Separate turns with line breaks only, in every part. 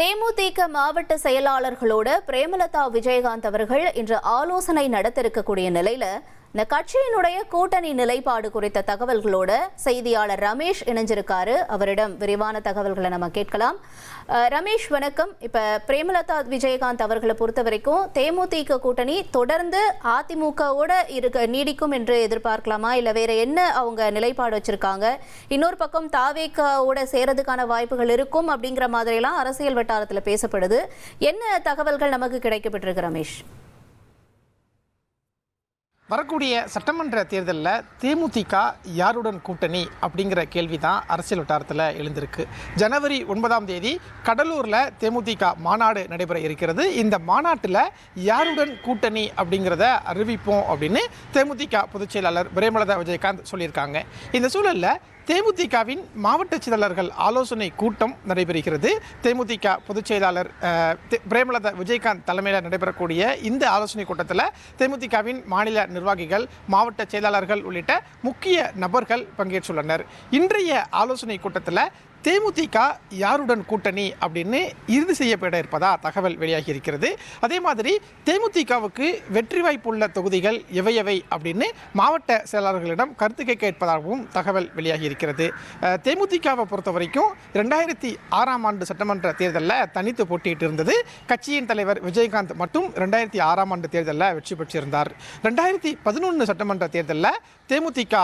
தேமுதிக மாவட்ட செயலாளர்களோடு பிரேமலதா விஜயகாந்த் அவர்கள் இன்று ஆலோசனை நடத்த இருக்கக்கூடிய நிலையில இந்த கட்சியினுடைய கூட்டணி நிலைப்பாடு குறித்த தகவல்களோட செய்தியாளர் ரமேஷ் இணைஞ்சிருக்காரு. அவரிடம் விரிவான தகவல்களை நம்ம கேட்கலாம். ரமேஷ் வணக்கம். இப்ப பிரேமலதா விஜயகாந்த் அவர்களை பொறுத்த வரைக்கும் தேமுதிக கூட்டணி தொடர்ந்து அதிமுகவோட நீடிக்கும் என்று எதிர்பார்க்கலாமா, இல்ல வேற என்ன அவங்க நிலைப்பாடு வச்சிருக்காங்க? இன்னொரு பக்கம் தாவேகாவோட சேரதுக்கான வாய்ப்புகள் இருக்கும் அப்படிங்கிற மாதிரி எல்லாம் அரசியல் வட்டாரத்தில் பேசப்படுது. என்ன தகவல்கள் நமக்கு கிடைக்கப்பட்டிருக்கு ரமேஷ்?
வரக்கூடிய சட்டமன்ற தேர்தலில் தேமுதிக யாருடன் கூட்டணி அப்படிங்கிற கேள்வி தான் அரசியல் வட்டாரத்தில் எழுந்திருக்கு. ஜனவரி 9ஆம் தேதி கடலூரில் தேமுதிக மாநாடு நடைபெற இருக்கிறது. இந்த மாநாட்டில் யாருடன் கூட்டணி அப்படிங்கிறத அறிவிப்போம் அப்படின்னு தேமுதிக பொதுச் செயலாளர் பிரேமலதா விஜயகாந்த் சொல்லியிருக்காங்க. இந்த சூழலில் தேமுதிகவின் மாவட்ட செயலாளர்கள் ஆலோசனை கூட்டம் நடைபெறுகிறது. தேமுதிக பொதுச் செயலாளர் பிரேமலதா விஜயகாந்த் தலைமையில் நடைபெறக்கூடிய இந்த ஆலோசனை கூட்டத்தில் தேமுதிகவின் மாநில நிர்வாகிகள், மாவட்ட செயலாளர்கள் உள்ளிட்ட முக்கிய நபர்கள் பங்கேற்றுள்ளனர். இன்றைய ஆலோசனை கூட்டத்தில் தேமுதிக யாருடன் கூட்டணி அப்படின்னு இறுதி செய்யப்பட இருப்பதா தகவல் வெளியாகி இருக்கிறது. அதே மாதிரி தேமுதிகவுக்கு வெற்றி வாய்ப்புள்ள தொகுதிகள் எவை அப்படின்னு மாவட்ட செயலாளர்களிடம் கருத்து கேட்க இருப்பதாகவும் தகவல் வெளியாகி இருக்கிறது. தேமுதிகவை பொறுத்த வரைக்கும் 2006ஆம் ஆண்டு சட்டமன்ற தேர்தலில் தனித்து போட்டியிட்டு இருந்தது. கட்சியின் தலைவர் விஜயகாந்த் மட்டும் 2006ஆம் ஆண்டு தேர்தலில் வெற்றி பெற்றிருந்தார். 2011 சட்டமன்ற தேர்தலில் தேமுதிக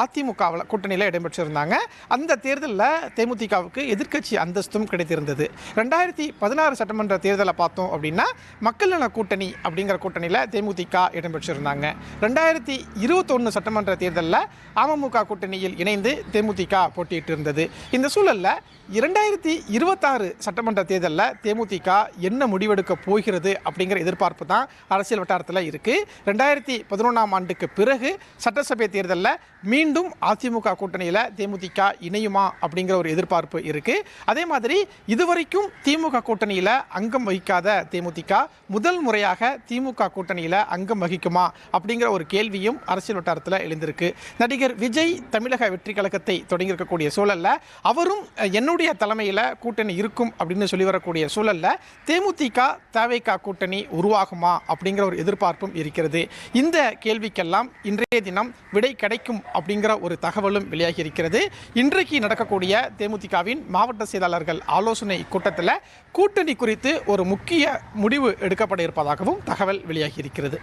அதிமுக கூட்டணியில் இடம்பெற்றிருந்தாங்க. அந்த தேர்தலில் தேமுதிகவுக்கு எதிர்க்கட்சி அந்தஸ்தும் கிடைத்திருந்தது. 2016 சட்டமன்ற தேர்தலை பார்த்தோம் அப்படின்னா மக்கள் நல கூட்டணி அப்படிங்கிற கூட்டணியில் தேமுதிக இடம்பெற்றிருந்தாங்க. 2021 சட்டமன்ற தேர்தலில் அமமுக கூட்டணியில் இணைந்து தேமுதிக போட்டியிட்டு இருந்தது. இந்த சூழலில் 2026 சட்டமன்ற தேர்தலில் தேமுதிக என்ன முடிவெடுக்க போகிறது அப்படிங்கிற எதிர்பார்ப்பு தான் அரசியல் வட்டாரத்தில் இருக்கு. 2011ஆம் ஆண்டுக்கு பிறகு சட்டசபை தேர்தலில் மீண்டும் அதிமுக கூட்டணியில் தேமுதிக இணையுமா அப்படிங்கிற ஒரு எதிர்பார்ப்பு இருக்கு. அதே மாதிரி இதுவரைக்கும் திமுக கூட்டணியில் அங்கம் வகிக்காத தேமுதிக முதல் முறையாக திமுக கூட்டணியில் அங்கம் வகிக்குமா அப்படிங்கிற ஒரு கேள்வியும் அரசியல் வட்டாரத்தில் எழுந்திருக்கு. நடிகர் விஜய் தமிழக வெற்றி கழகத்தை தொடங்கியிருக்கக்கூடிய சூழல்ல அவரும் என்னுடைய தலைமையில் கூட்டணி இருக்கும் அப்படின்னு சொல்லி வரக்கூடிய சூழல்ல தேமுதிக தாவேகா கூட்டணி உருவாகுமா அப்படிங்கிற ஒரு எதிர்பார்ப்பும் இருக்கிறது. இந்த கேள்விக்கெல்லாம் இன்றைய தினம் விடை கிடைக்கும் அப்படிங்கிற ஒரு தகவலும் வெளியாகி இருக்கிறது. இன்றைக்கு நடக்கக்கூடிய தேமுதிகவின் மாவட்ட செயலாளர்கள் ஆலோசனை கூட்டத்தில் கூட்டணி குறித்து ஒரு முக்கிய முடிவு எடுக்கப்பட இருப்பதாகவும் தகவல் வெளியாகி இருக்கிறது.